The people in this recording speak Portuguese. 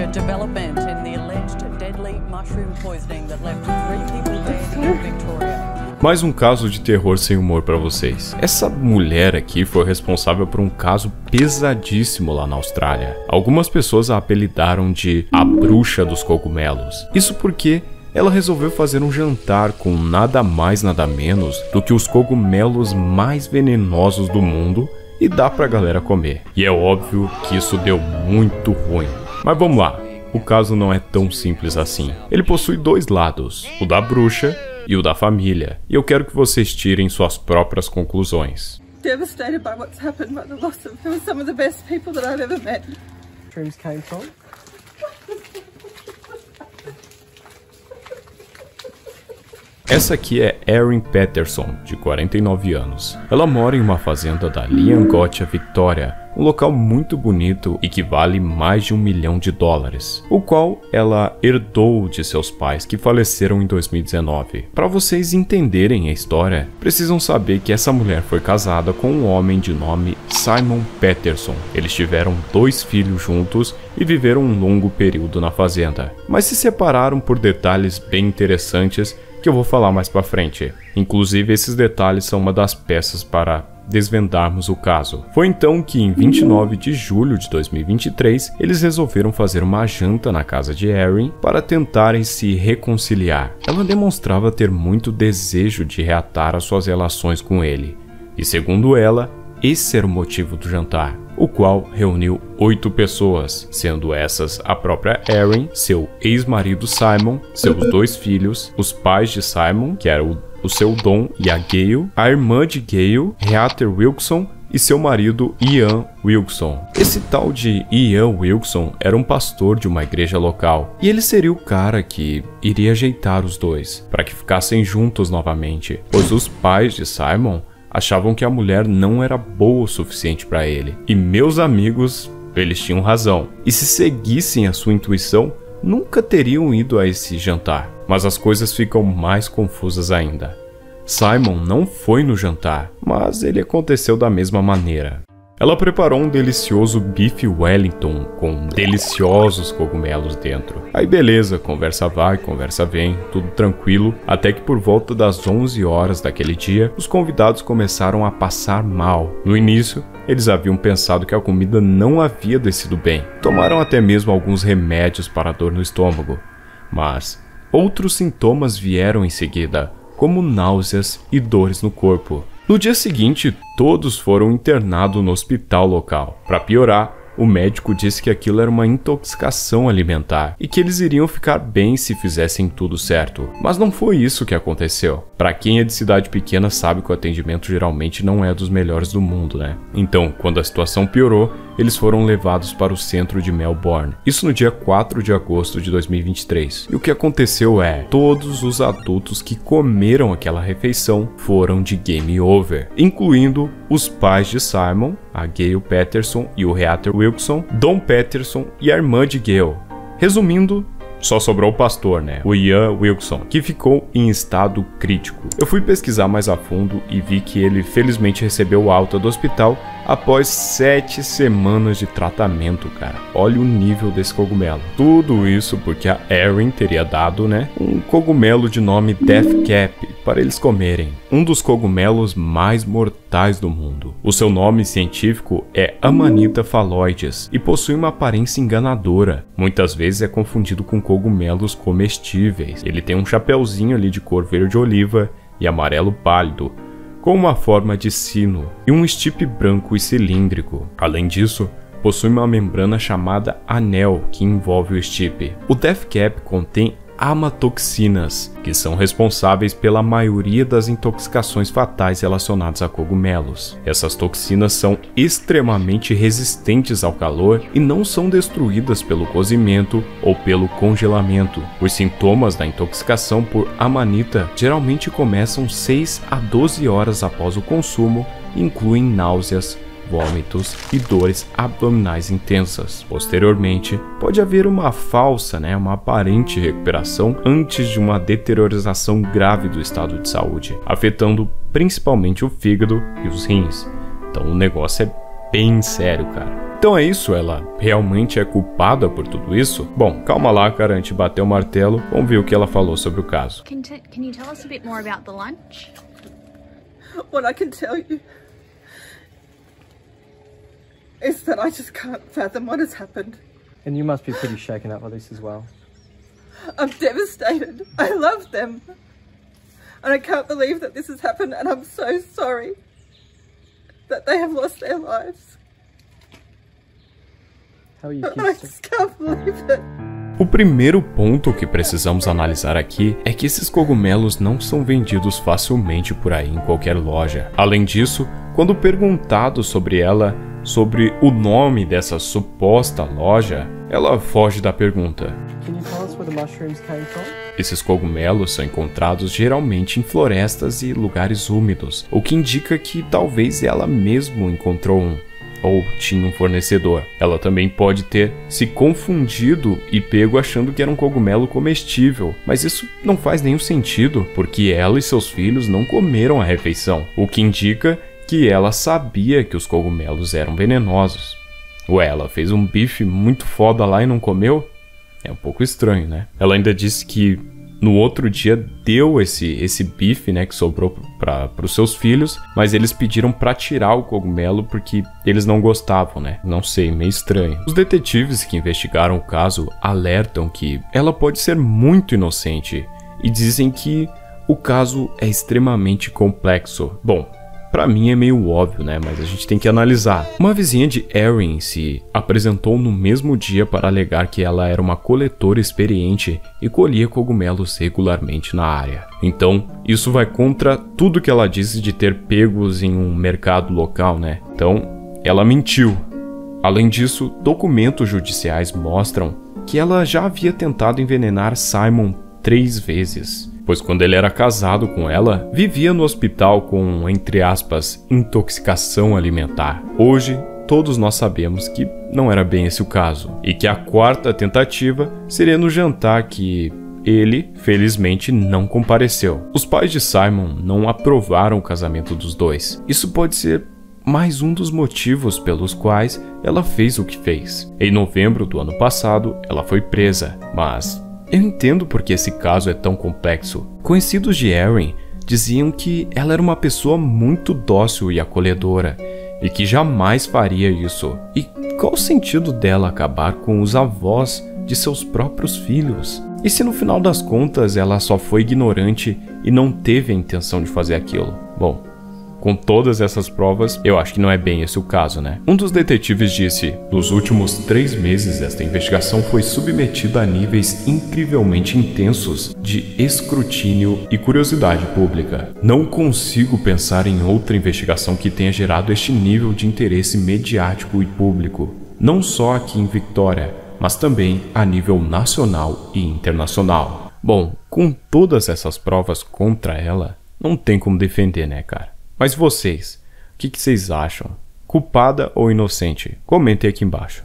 major development in the alleged deadly mushroom poisoning that left 3 people dead in Victoria. Mais um caso de terror sem humor pra vocês. Essa mulher aqui foi responsável por um caso pesadíssimo lá na Austrália. Algumas pessoas a apelidaram de a bruxa dos cogumelos. Isso porque ela resolveu fazer um jantar com nada mais nada menos do que os cogumelos mais venenosos do mundo e dá pra galera comer. E é óbvio que isso deu muito ruim. Mas vamos lá, o caso não é tão simples assim. Ele possui 2 lados, o da bruxa e o da família, e eu quero que vocês tirem suas próprias conclusões. Devastated by what's happened, by the loss of some of the best people that I've ever met. Dreams came from? Essa aqui é Erin Patterson, de 49 anos. Ela mora em uma fazenda da Leongotia, Victoria, um local muito bonito e que vale mais de $1 milhão, o qual ela herdou de seus pais que faleceram em 2019. Para vocês entenderem a história, precisam saber que essa mulher foi casada com um homem de nome Simon Patterson. Eles tiveram 2 filhos juntos e viveram um longo período na fazenda, mas se separaram por detalhes bem interessantes que eu vou falar mais pra frente. Inclusive, esses detalhes são uma das peças para desvendarmos o caso. Foi então que, em 29 de julho de 2023, eles resolveram fazer uma janta na casa de Erin para tentarem se reconciliar. Ela demonstrava ter muito desejo de reatar as suas relações com ele, e segundo ela, esse era o motivo do jantar, o qual reuniu 8 pessoas, sendo essas a própria Erin, seu ex-marido Simon, seus 2 filhos, os pais de Simon, que era o seu Don e a Gail, a irmã de Gail, Heather Wilson, e seu marido Ian Wilson. Esse tal de Ian Wilson era um pastor de uma igreja local, e ele seria o cara que iria ajeitar os dois, para que ficassem juntos novamente, pois os pais de Simon achavam que a mulher não era boa o suficiente para ele. E meus amigos, eles tinham razão. E se seguissem a sua intuição, nunca teriam ido a esse jantar. Mas as coisas ficam mais confusas ainda. Simon não foi no jantar, mas ele aconteceu da mesma maneira. Ela preparou um delicioso bife Wellington com deliciosos cogumelos dentro. Aí beleza, conversa vai, conversa vem, tudo tranquilo, até que por volta das 11 horas daquele dia, os convidados começaram a passar mal. No início, eles haviam pensado que a comida não havia descido bem. Tomaram até mesmo alguns remédios para a dor no estômago. Mas outros sintomas vieram em seguida, como náuseas e dores no corpo. No dia seguinte, todos foram internados no hospital local. Para piorar, o médico disse que aquilo era uma intoxicação alimentar e que eles iriam ficar bem se fizessem tudo certo. Mas não foi isso que aconteceu. Para quem é de cidade pequena sabe que o atendimento geralmente não é dos melhores do mundo, né? Então, quando a situação piorou, eles foram levados para o centro de Melbourne. Isso no dia 4 de agosto de 2023. E o que aconteceu é, todos os adultos que comeram aquela refeição foram de game over, incluindo os pais de Simon, a Gail Patterson e o Heather Wilson, Don Patterson e a irmã de Gail. Resumindo, só sobrou o pastor, né? O Ian Wilson, que ficou em estado crítico. Eu fui pesquisar mais a fundo e vi que ele felizmente recebeu alta do hospital após 7 semanas de tratamento, cara. Olha o nível desse cogumelo. Tudo isso porque a Erin teria dado, né, um cogumelo de nome Death Cap para eles comerem. Um dos cogumelos mais mortais do mundo. O seu nome científico é Amanita phalloides e possui uma aparência enganadora. Muitas vezes é confundido com cogumelos comestíveis. Ele tem um chapeuzinho ali de cor verde oliva e amarelo pálido, com uma forma de sino e um estipe branco e cilíndrico. Além disso, possui uma membrana chamada anel que envolve o estipe. O Death Cap contém amatoxinas, que são responsáveis pela maioria das intoxicações fatais relacionadas a cogumelos. Essas toxinas são extremamente resistentes ao calor e não são destruídas pelo cozimento ou pelo congelamento. Os sintomas da intoxicação por amanita geralmente começam 6 a 12 horas após o consumo e incluem náuseas, vômitos e dores abdominais intensas. Posteriormente, pode haver uma falsa, uma aparente recuperação antes de uma deteriorização grave do estado de saúde, afetando principalmente o fígado e os rins. Então o negócio é bem sério, cara. Então é isso, ela realmente é culpada por tudo isso? Bom, calma lá, cara, antes de bater o martelo, vamos ver o que ela falou sobre o caso. Can you tell us a bit more about the lunch? What I can tell you is that I just can't fathom what has happened. And you must be pretty shaken up by this as well. I'm devastated. I love them. And I can't believe that this has happened, and I'm so sorry that they have lost their lives. How are you I just can't believe it. O primeiro ponto que precisamos analisar aqui é que esses cogumelos não são vendidos facilmente por aí em qualquer loja. Além disso, quando perguntado sobre sobre o nome dessa suposta loja, ela foge da pergunta. Can you tell us where the mushrooms came from? Esses cogumelos são encontrados geralmente em florestas e lugares úmidos, o que indica que talvez ela mesma encontrou um, ou tinha um fornecedor. Ela também pode ter se confundido e pego achando que era um cogumelo comestível, mas isso não faz nenhum sentido, porque ela e seus filhos não comeram a refeição, o que indica que ela sabia que os cogumelos eram venenosos. Ué, ela fez um bife muito foda lá e não comeu? É um pouco estranho, né? Ela ainda disse que no outro dia deu esse bife, né, que sobrou para os seus filhos, mas eles pediram para tirar o cogumelo porque eles não gostavam, né? Não sei, meio estranho. Os detetives que investigaram o caso alertam que ela pode ser muito inocente e dizem que o caso é extremamente complexo. Bom, pra mim é meio óbvio, né? Mas a gente tem que analisar. Uma vizinha de Erin se apresentou no mesmo dia para alegar que ela era uma coletora experiente e colhia cogumelos regularmente na área. Então, isso vai contra tudo que ela disse de ter pegos em um mercado local, né? Então, ela mentiu. Além disso, documentos judiciais mostram que ela já havia tentado envenenar Simon 3 vezes. Pois quando ele era casado com ela, vivia no hospital com, entre aspas, intoxicação alimentar. Hoje, todos nós sabemos que não era bem esse o caso, e que a 4ª tentativa seria no jantar que ele, felizmente, não compareceu. Os pais de Simon não aprovaram o casamento dos dois. Isso pode ser mais um dos motivos pelos quais ela fez o que fez. Em novembro do ano passado, ela foi presa, mas eu entendo porque esse caso é tão complexo. Conhecidos de Erin diziam que ela era uma pessoa muito dócil e acolhedora e que jamais faria isso. E qual o sentido dela acabar com os avós de seus próprios filhos? E se no final das contas ela só foi ignorante e não teve a intenção de fazer aquilo? Bom, com todas essas provas, eu acho que não é bem esse o caso, né? Um dos detetives disse: nos últimos 3 meses, esta investigação foi submetida a níveis incrivelmente intensos de escrutínio e curiosidade pública. Não consigo pensar em outra investigação que tenha gerado este nível de interesse mediático e público, não só aqui em Victoria, mas também a nível nacional e internacional. Bom, com todas essas provas contra ela, não tem como defender, né, cara? Mas vocês, o que vocês acham? Culpada ou inocente? Comentem aqui embaixo.